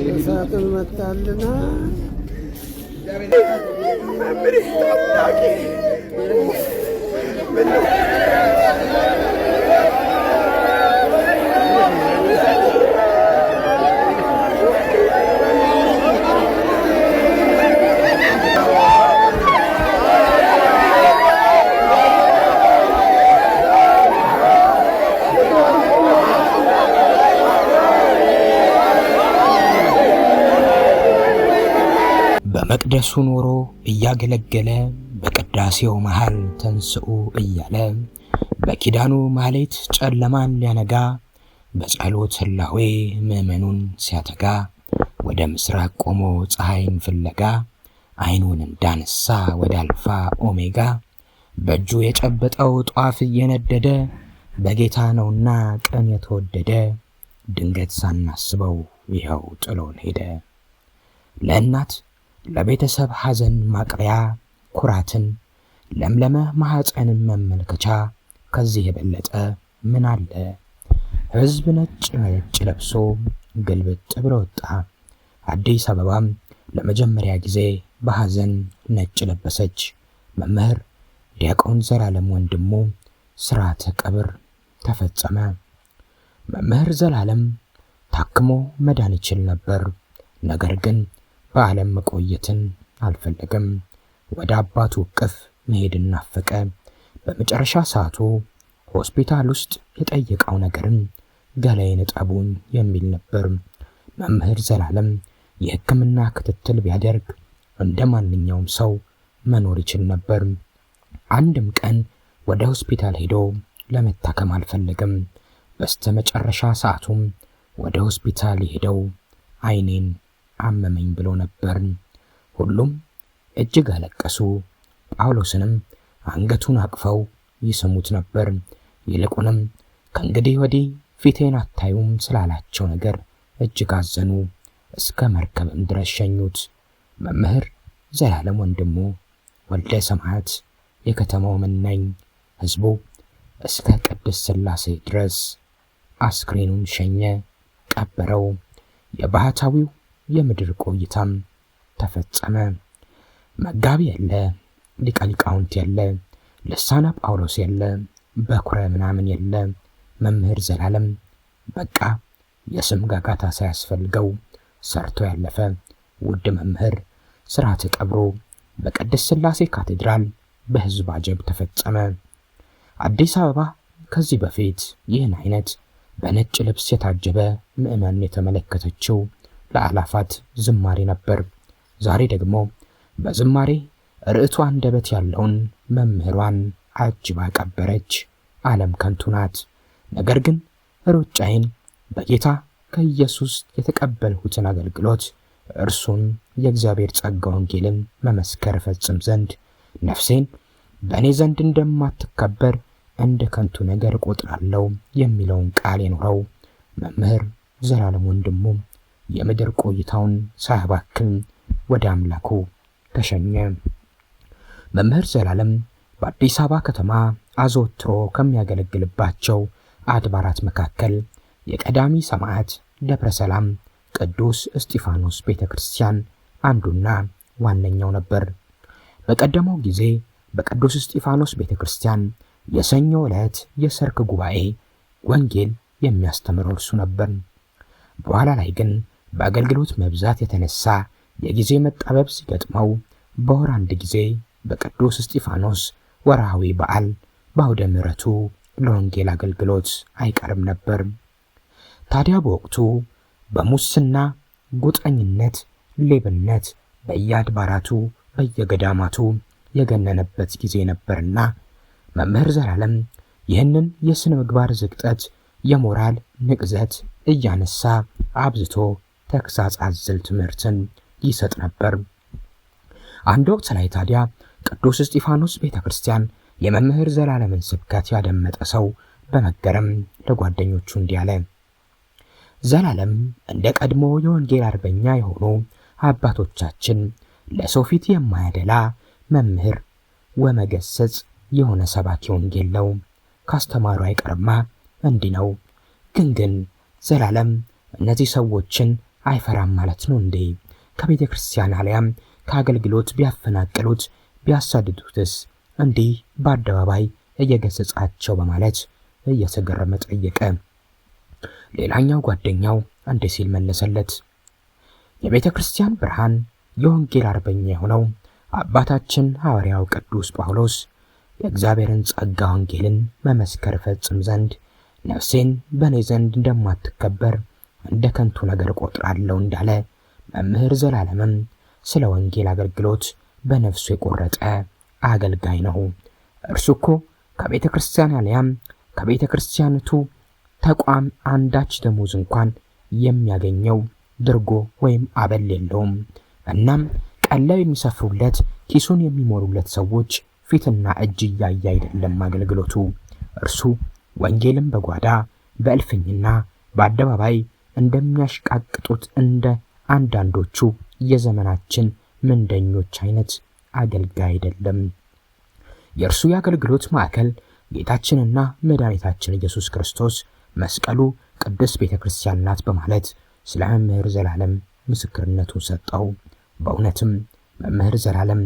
እሳቱን መታልና በመቅደሱ ኖሮ እያገለገለ በቅዳሴው መሃል ተንስኡ እያለ በኪዳኑ ማሌት ጨለማን ሊያነጋ በጸሎት ህላዌ ምእመኑን ሲያተጋ ወደ ምስራቅ ቆሞ ፀሐይን ፍለጋ አይኑን እንዳነሳ ወደ አልፋ ኦሜጋ በእጁ የጨበጠው ጧፍ እየነደደ በጌታ ነውና ቀን የተወደደ ድንገት ሳናስበው ይኸው ጥሎን ሄደ። ለእናት ለቤተሰብ ሐዘን ማቅለያ ኩራትን ለምለመ ማኅፀንን መመልከቻ ከዚህ የበለጠ ምን አለ? ሕዝብ ነጭ ለብሶ ግልብጥ ብሎ ወጣ። አዲስ አበባም ለመጀመሪያ ጊዜ በሐዘን ነጭ ለበሰች። መምህር ዲያቆን ዘላለም ወንድሙ ሥርዓተ ቀብር ተፈጸመ። መምህር ዘላለም ታክሞ መዳን ይችል ነበር። ነገር ግን በዓለም መቆየትን አልፈለገም። ወደ አባቱ እቅፍ መሄድን ናፈቀ። በመጨረሻ ሰዓቱ ሆስፒታል ውስጥ የጠየቀው ነገርም ገላዬን እጠቡኝ የሚል ነበር። መምህር ዘላለም የሕክምና ክትትል ቢያደርግ እንደ ማንኛውም ሰው መኖር ይችል ነበር። አንድም ቀን ወደ ሆስፒታል ሄዶ ለመታከም አልፈለገም። በስተመጨረሻ ሰዓቱም ወደ ሆስፒታል ሄደው አይኔን አመመኝ ብሎ ነበር። ሁሉም እጅግ አለቀሱ። ጳውሎስንም አንገቱን አቅፈው ይስሙት ነበር። ይልቁንም ከእንግዲህ ወዲህ ፊቴን አታዩም ስላላቸው ነገር እጅግ አዘኑ። እስከ መርከብም ድረስ ሸኙት። መምህር ዘላለም ወንድሙ ወልደ ሰማዕት የከተማው መናኝ ሕዝቡ እስከ ቅድስት ሥላሴ ድረስ አስክሬኑን ሸኘ፣ ቀበረው። የባህታዊው የምድር ቆይታም ተፈጸመ። መጋቢ የለ፣ ሊቀ ሊቃውንት የለ፣ ልሳነ ጳውሎስ የለ፣ በኩረ ምናምን የለ። መምህር ዘላለም በቃ የስም ጋጋታ ሳያስፈልገው ሰርቶ ያለፈ ውድ መምህር ሥርዓተ ቀብሩ በቅድስት ሥላሴ ካቴድራል በሕዝብ አጀብ ተፈጸመ። አዲስ አበባ ከዚህ በፊት ይህን አይነት በነጭ ልብስ የታጀበ ምዕመን የተመለከተችው ለአላፋት ዝማሬ ነበር። ዛሬ ደግሞ በዝማሬ ርዕቱ አንደበት ያለውን መምህሯን አጅባ ቀበረች። ዓለም ከንቱ ናት። ነገር ግን ሩጫዬን በጌታ ከኢየሱስ የተቀበልሁትን አገልግሎት እርሱን የእግዚአብሔር ጸጋ ወንጌልን መመስከር ፈጽም ዘንድ ነፍሴን በእኔ ዘንድ እንደማትከበር እንደ ከንቱ ነገር ቆጥራለሁ የሚለውን ቃል የኖረው መምህር ዘላለም ወንድሙ የምድር ቆይታውን ሳያባክን ወደ አምላኩ ተሸኘ። መምህር ዘላለም በአዲስ አበባ ከተማ አዘወትሮ ከሚያገለግልባቸው አድባራት መካከል የቀዳሚ ሰማዕት ደብረ ሰላም ቅዱስ እስጢፋኖስ ቤተክርስቲያን አንዱና ዋነኛው ነበር። በቀደመው ጊዜ በቅዱስ እስጢፋኖስ ቤተክርስቲያን የሰኞ ዕለት የሰርክ ጉባኤ ወንጌል የሚያስተምረው እርሱ ነበር። በኋላ ላይ ግን በአገልግሎት መብዛት የተነሳ የጊዜ መጣበብ ሲገጥመው በወር አንድ ጊዜ በቅዱስ እስጢፋኖስ ወርሃዊ በዓል በአውደ ምሕረቱ ለወንጌል አገልግሎት አይቀርም ነበር። ታዲያ በወቅቱ በሙስና፣ ጉጠኝነት፣ ሌብነት በየአድባራቱ በየገዳማቱ የገነነበት ጊዜ ነበርና መምህር ዘላለም ይህንን የሥነ ምግባር ዝቅጠት፣ የሞራል ንቅዘት እያነሳ አብዝቶ ተግሣጽ አዘል ትምህርትን ይሰጥ ነበር። አንድ ወቅት ላይ ታዲያ ቅዱስ እስጢፋኖስ ቤተክርስቲያን የመምህር ዘላለምን ስብከት ያደመጠ ሰው በመገረም ለጓደኞቹ እንዲህ አለ። ዘላለም እንደ ቀድሞ የወንጌል አርበኛ የሆኑ አባቶቻችን ለሰው ፊት የማያደላ መምህር ወመገሰጽ የሆነ ሰባኪ ወንጌል ነው። ካስተማሩ አይቀርማ እንዲህ ነው። ግን ዘላለም እነዚህ ሰዎችን አይፈራም ማለት ነው እንዴ? ከቤተ ክርስቲያን አልያም ከአገልግሎት ቢያፈናቅሉት ቢያሳድዱትስ እንዲህ በአደባባይ እየገሰጻቸው በማለት እየተገረመ ጠየቀ። ሌላኛው ጓደኛው እንዲህ ሲል መለሰለት። የቤተ ክርስቲያን ብርሃን የወንጌል አርበኛ የሆነው አባታችን ሐዋርያው ቅዱስ ጳውሎስ የእግዚአብሔርን ጸጋ ወንጌልን መመስከር ፈጽም ዘንድ ነፍሴን በእኔ ዘንድ እንደማትከበር እንደ ከንቱ ነገር ቆጥራለሁ እንዳለ መምህር ዘላለምም ስለ ወንጌል አገልግሎት በነፍሱ የቆረጠ አገልጋይ ነው። እርሱ እኮ ከቤተ ክርስቲያን አልያም ከቤተ ክርስቲያንቱ ተቋም አንዳች ደሞዝ እንኳን የሚያገኘው ድርጎ ወይም አበል የለውም። እናም ቀለብ የሚሰፍሩለት ኪሱን የሚሞሉለት ሰዎች ፊትና እጅ እያየ አይደለም አገልግሎቱ። እርሱ ወንጌልን በጓዳ በእልፍኝና በአደባባይ እንደሚያሽቃቅጡት እንደ አንዳንዶቹ የዘመናችን ምንደኞች አይነት አገልጋይ አይደለም። የእርሱ የአገልግሎት ማዕከል ጌታችንና መድኃኒታችን ኢየሱስ ክርስቶስ መስቀሉ ቅድስት ቤተ ክርስቲያን ናት በማለት ስለ መምህር ዘላለም ምስክርነቱን ሰጠው። በእውነትም መምህር ዘላለም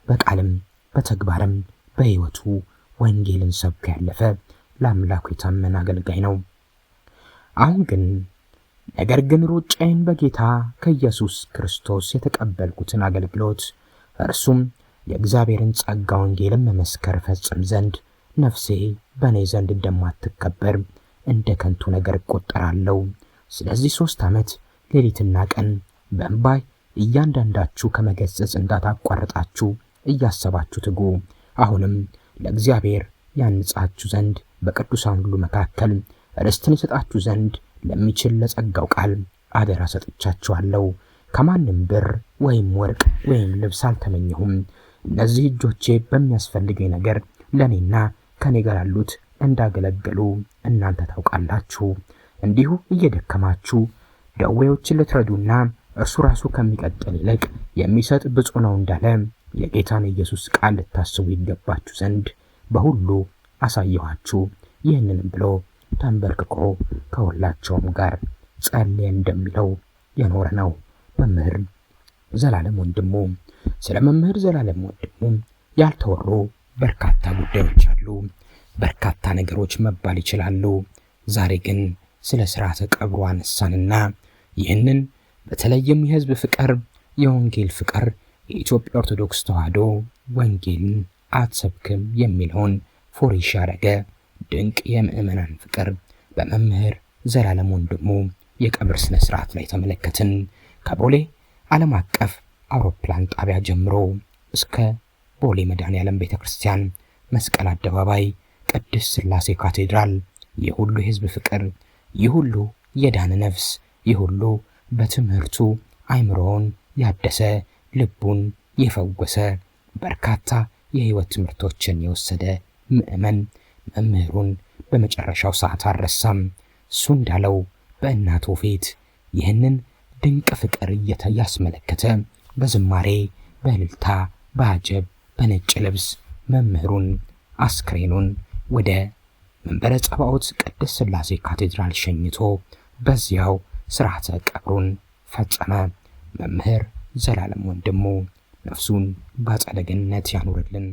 በቃልም በተግባርም በሕይወቱ ወንጌልን ሰብኮ ያለፈ ለአምላኩ የታመነ አገልጋይ ነው። አሁን ግን ነገር ግን ሩጫዬን በጌታ ከኢየሱስ ክርስቶስ የተቀበልኩትን አገልግሎት እርሱም የእግዚአብሔርን ጸጋ ወንጌልን መመስከር ፈጽም ዘንድ ነፍሴ በእኔ ዘንድ እንደማትከበር እንደ ከንቱ ነገር እቆጠራለሁ። ስለዚህ 3 ዓመት ሌሊትና ቀን በእንባይ እያንዳንዳችሁ ከመገሰጽ እንዳታቋርጣችሁ እያሰባችሁ ትጉ። አሁንም ለእግዚአብሔር ያንጻችሁ ዘንድ በቅዱሳን ሁሉ መካከል ርስትን ይሰጣችሁ ዘንድ ለሚችል ለጸጋው ቃል አደራ ሰጥቻችኋለሁ። ከማንም ብር ወይም ወርቅ ወይም ልብስ አልተመኘሁም። እነዚህ እጆቼ በሚያስፈልገኝ ነገር ለእኔና ከኔ ጋር ያሉት እንዳገለገሉ እናንተ ታውቃላችሁ። እንዲሁ እየደከማችሁ ደዌዎችን ልትረዱና እርሱ ራሱ ከሚቀጥል ይልቅ የሚሰጥ ብፁዕ ነው እንዳለ የጌታን ኢየሱስ ቃል ልታስቡ ይገባችሁ ዘንድ በሁሉ አሳየኋችሁ። ይህንንም ብሎ ተንበርክኮ ከሁላቸውም ጋር ጸለየ እንደሚለው የኖረ ነው መምህር ዘላለም ወንድሙ። ስለ መምህር ዘላለም ወንድሙ ያልተወሩ በርካታ ጉዳዮች አሉ። በርካታ ነገሮች መባል ይችላሉ። ዛሬ ግን ስለ ሥርዓተ ቀብሩ አነሳንና ይህንን በተለይም የሕዝብ ፍቅር፣ የወንጌል ፍቅር፣ የኢትዮጵያ ኦርቶዶክስ ተዋሕዶ ወንጌልን አትሰብክም የሚለውን ፎሪሽ ያደረገ ድንቅ የምዕመናን ፍቅር በመምህር ዘላለም ወንድሙ የቀብር ስነ ስርዓት ላይ ተመለከትን። ከቦሌ ዓለም አቀፍ አውሮፕላን ጣቢያ ጀምሮ እስከ ቦሌ መድኃኔዓለም ቤተክርስቲያን፣ መስቀል አደባባይ፣ ቅድስት ሥላሴ ካቴድራል ይህ ሁሉ የሕዝብ ፍቅር፣ ይህ ሁሉ የዳነ ነፍስ፣ ይህ ሁሉ በትምህርቱ አይምሮውን ያደሰ ልቡን የፈወሰ በርካታ የሕይወት ትምህርቶችን የወሰደ ምዕመን መምህሩን በመጨረሻው ሰዓት አልረሳም። እሱ እንዳለው በእናቱ ፊት ይህንን ድንቅ ፍቅር እያስመለከተ በዝማሬ በእልልታ በአጀብ በነጭ ልብስ መምህሩን አስክሬኑን ወደ መንበረ ጸባዖት ቅድስት ሥላሴ ካቴድራል ሸኝቶ በዚያው ሥርዓተ ቀብሩን ፈጸመ። መምህር ዘላለም ወንድሙ ነፍሱን በአጸደ ገነት ያኑርልን።